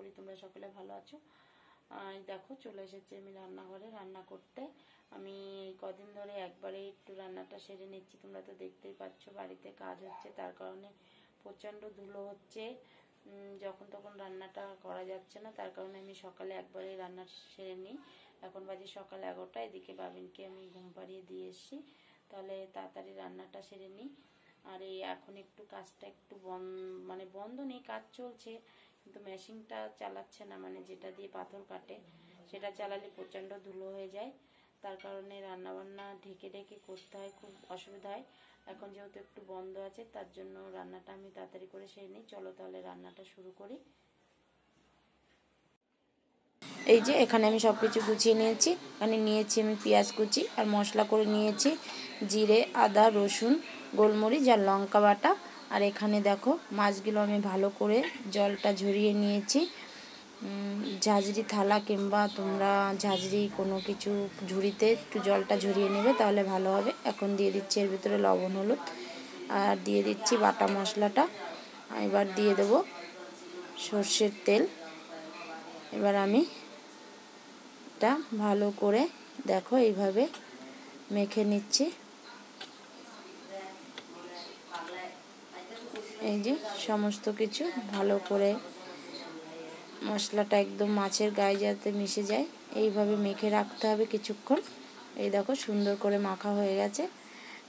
করি তোমরা সকলে ভালো আছো। দেখো চলে এসেছি আমি রান্নাঘরে রান্না করতে। আমি কদিন ধরে একবারে একটু রান্নাটা সেরে নিচ্ছি। তোমরা তো দেখতেই পাচ্ছ বাড়িতে কাজ হচ্ছে, তার কারণে প্রচণ্ড ধুলো হচ্ছে, যখন তখন রান্নাটা করা যাচ্ছে না। তার কারণে আমি সকালে একবারে রান্না সেরে নিই। এখন বাজে সকাল 11টা। এদিকে বাবিনকে আমি ঘুম পাড়িয়ে দিয়ে এসেছি, তাহলে তাড়াতাড়ি রান্নাটা সেরে নিই। আর এই এখন একটু কাজটা একটু বন্ধ নেই, কাজ চলছে, কিন্তু মেশিনটা চালাচ্ছে না, মানে যেটা দিয়ে পাথর কাটে সেটা চালালে প্রচণ্ড ধুলো হয়ে যায়। তার কারণে রান্নাবান্না ঢেকে ঢেকে করতে হয়, খুব অসুবিধা হয়। এখন যেহেতু একটু বন্ধ আছে তার জন্য রান্নাটা আমি তাড়াতাড়ি করে সেরে নিই। চলো তাহলে রান্নাটা শুরু করি। এই যে এখানে আমি সব কিছু গুছিয়ে নিয়েছি। এখানে নিয়েছি আমি পেঁয়াজ কুচি আর মশলা করে নিয়েছি জিরে, আদা, রসুন, গোলমরিচ আর লঙ্কা বাটা। আর এখানে দেখো মাছগুলো আমি ভালো করে জলটা ঝরিয়ে নিয়েছি। ঝাঁঝরি থালা কিংবা তোমরা ঝাঁঝরি কোনো কিছু ঝুড়িতে একটু জলটা ঝরিয়ে নেবে, তাহলে ভালো হবে। এখন দিয়ে দিচ্ছি এর ভিতরে লবণ, হলুদ, আর দিয়ে দিচ্ছি বাটা মশলাটা। এবার দিয়ে দেবো সর্ষের তেল। এবার আমি এটা ভালো করে দেখো এইভাবে মেখে নিচ্ছি। এই যে সমস্ত কিছু ভালো করে মশলাটা একদম মাছের গায়ে যাতে মিশে যায় এইভাবে মেখে রাখতে হবে কিছুক্ষণ। এই দেখো সুন্দর করে মাখা হয়ে গেছে।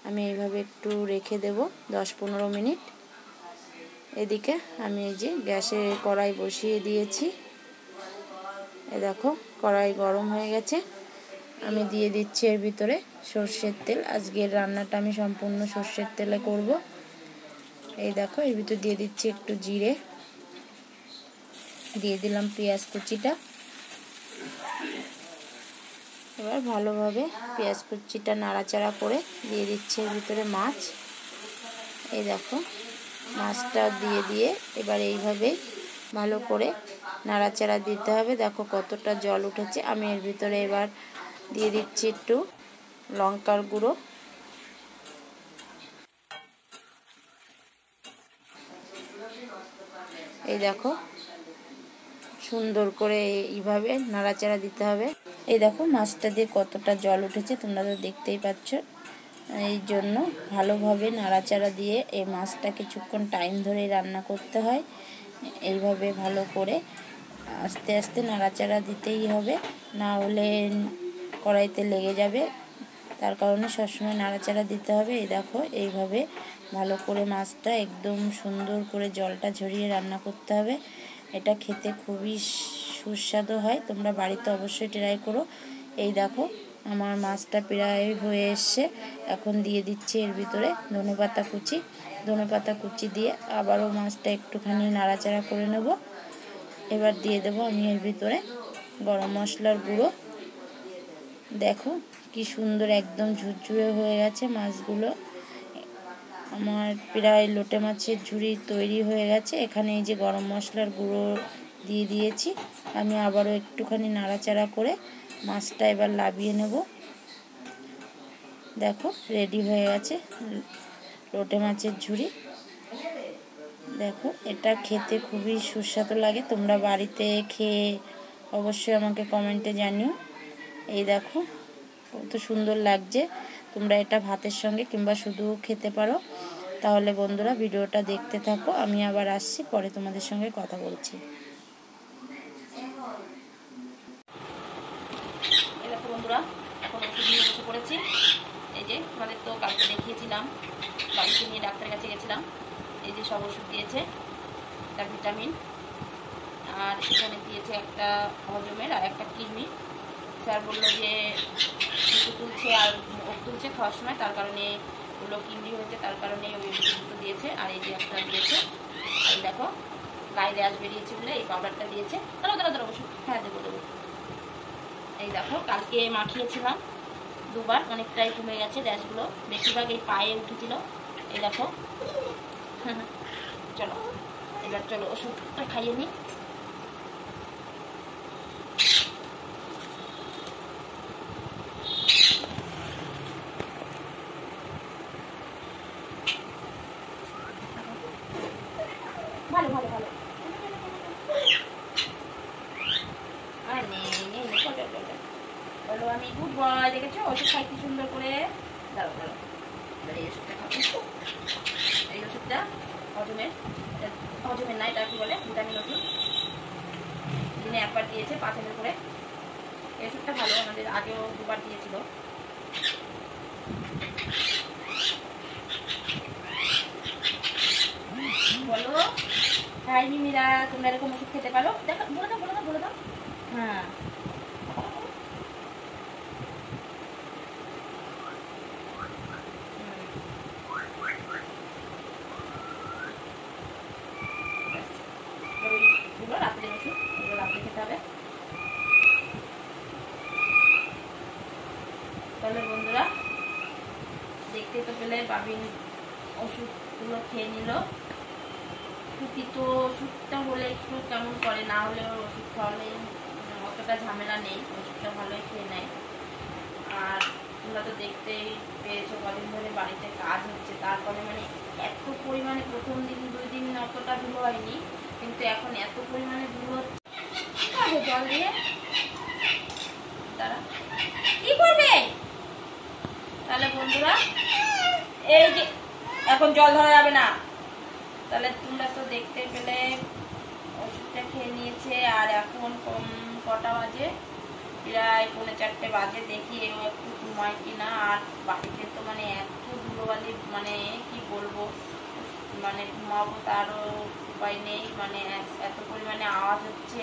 আমি এইভাবে একটু রেখে দেব 10-15 মিনিট। এদিকে আমি এই যে গ্যাসে কড়াই বসিয়ে দিয়েছি। এ দেখো কড়াই গরম হয়ে গেছে। আমি দিয়ে দিচ্ছি এর ভিতরে সর্ষের তেল। আজকের রান্নাটা আমি সম্পূর্ণ সর্ষের তেলে করব। এই দেখো এর ভিতরে দিয়ে দিচ্ছি একটু জিরে, দিয়ে দিলাম পেঁয়াজ কুচিটা। এবার ভালোভাবে পেঁয়াজ কুচিটা নাড়াচাড়া করে দিয়ে দিচ্ছি এর ভিতরে মাছ। এই দেখো মাছটা দিয়ে এবার এইভাবে ভালো করে নাড়াচাড়া দিতে হবে। দেখো কতটা জল উঠেছে। আমি এর ভিতরে এবার দিয়ে দিচ্ছি একটু লঙ্কার গুঁড়ো। এই দেখো সুন্দর করে এইভাবে নাড়াচাড়া দিতে হবে। এই দেখো মাছটা দিয়ে কতটা জল উঠেছে, তোমরা তো দেখতেই পাচ্ছ। এই জন্য ভালোভাবে নাড়াচাড়া দিয়ে এই মাছটা কিছুক্ষণ টাইম ধরে রান্না করতে হয়। এইভাবে ভালো করে আস্তে আস্তে নাড়াচাড়া দিতেই হবে, না হলে কড়াইতে লেগে যাবে। তার কারণে সবসময় নাড়াচাড়া দিতে হবে। এই দেখো এইভাবে ভালো করে মাছটা একদম সুন্দর করে জলটা ঝরিয়ে রান্না করতে হবে। এটা খেতে খুবই সুস্বাদু হয়, তোমরা বাড়িতে অবশ্যই ট্রাই করো। এই দেখো আমার মাছটা প্রায় হয়ে এসছে। এখন দিয়ে দিচ্ছি এর ভিতরে ধনেপাতা কুচি। ধনেপাতা কুচি দিয়ে আবারও মাছটা একটুখানি নাড়াচাড়া করে নেব। এবার দিয়ে দেবো আমি এর ভিতরে গরম মশলার গুঁড়ো। দেখো কি সুন্দর একদম ঝুরঝুরে হয়ে গেছে মাছগুলো। আমার প্রায় লোটে মাছের ঝুড়ি তৈরি হয়ে গেছে। এখানে এই যে গরম মশলার গুঁড়ো দিয়ে দিয়েছি। আমি আবারও একটুখানি নাড়াচাড়া করে মাছটা এবার নাবিয়ে নেব। দেখো রেডি হয়ে গেছে লোটে মাছের ঝুড়ি। দেখো এটা খেতে খুবই সুস্বাদু লাগে, তোমরা বাড়িতে খেয়ে অবশ্যই আমাকে কমেন্টে জানিও। এই দেখো কত সুন্দর লাগছে। তোমরা এটা ভাতের সঙ্গে কিংবা শুধু খেতে পারো। তাহলে বন্ধুরা ভিডিওটা দেখতে থাকো, আমি আবার আসছি পরে তোমাদের সঙ্গে কথা বলছি। এই দেখো বন্ধুরা এখন ওষুধ নিয়ে বসে পড়েছি। এই যে তোমাদের তো কালকে দেখিয়েছিলাম, বাড়িতে নিয়ে ডাক্তারের কাছে গেছিলাম। এই যে সব ওষুধ দিয়েছে, একটা ভিটামিন, আর এখানে দিয়েছে একটা হজমের আর একটা কিডনি। স্যার বললো যে কিছু তুলছে আর ওক তুলছে খাওয়ার সময়, তার কারণে ওগুলো কিডনি হয়েছে, তার কারণে ওই ওষুধগুলো দিয়েছে। আর এই যে একটা দিয়েছে, এই দেখো গায়ে র্যাশ বেরিয়েছে বলে এই পাউডারটা দিয়েছে। দাঁড়ো ওষুধ, হ্যাঁ দেবো। এই দেখো কালকে মাখিয়েছিলাম 2 বার, অনেকটাই কমে গেছে র্যাশগুলো, বেশিরভাগ এই পায়ে উঠেছিল। এই দেখো চলো এবার চলো ওষুধটা খাইয়ে নিই। ভালো বলো আমি গুড বয়, দেখেছো ওষুধ খাই কি সুন্দর করে। দাঁড়ো দাঁড়ো, এই ওষুধটা খাবো। এই ওষুধটা হজমের, হজমের না, এটা কি বলে ভিটামিন ওষুধ, দিনে একবার দিয়েছে 5 ml করে। এই ওষুধটা ভালো, আমাদের আগেও 2বার দিয়েছিল। বলো হাই মিমিরা, তোমরা এরকম ওষুধ খেতে পারো? দেখো, বলে দাও বলে দাও বলে দাও। হ্যাঁ এগুলো রাত্রে ওষুধ, এগুলো রাত্রে খেতে হবে। তাহলে বন্ধুরা দেখতেই তো পেলে বাবিন ওষুধগুলো খেয়ে নিল। তো ওষুধটা হলে একটু কেমন করে, না হলে ওষুধ খাওয়ালে অতটা ঝামেলা নেই, ওষুধটা ভালোই খেয়ে নেয়। আর তোমরা তো দেখতেই পেয়েছো কদিন ধরে বাড়িতে কাজ হচ্ছে, তারপরে মানে এত পরিমাণে, প্রথম দিন 2 দিন অতটা ধুলো হয়নি, কিন্তু এখন এত পরিমাণে ধুলো হচ্ছে। জল দিয়ে তারা কি করবে? তাহলে বন্ধুরা এই যে এখন জল ধরা যাবে না। তাহলে তোমরা তো দেখতে পেলে ওষুধটা খেয়ে নিয়েছে। আর এখন কটা বাজে? প্রায় 3:45 বাজে। দেখি এও একটু ঘুমায় কিনা। আর বাড়িতে তো মানে এত ধুলোবালি, মানে কি বলবো, মানে ঘুমাবো তারও উপায় নেই, মানে এত পরিমাণে আওয়াজ হচ্ছে।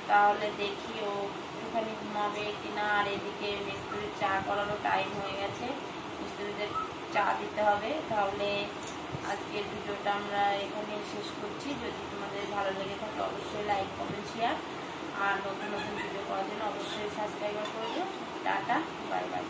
তাহলে দেখি ও একটুখানি ঘুমাবে কিনা। আর এদিকে মিস্ত্রির চা করারও টাইম হয়ে গেছে, মিস্ত্রিদের চা দিতে হবে। তাহলে আজকের ভিডিওটা আমরা এখানে শেষ করছি। যদি তোমাদের ভালো লেগে থাকে অবশ্যই লাইক কমেন্ট শেয়ার, আর নতুন নতুন ভিডিও পাওয়ার জন্য অবশ্যই সাবস্ক্রাইব করে দিও। Tata, bye bye.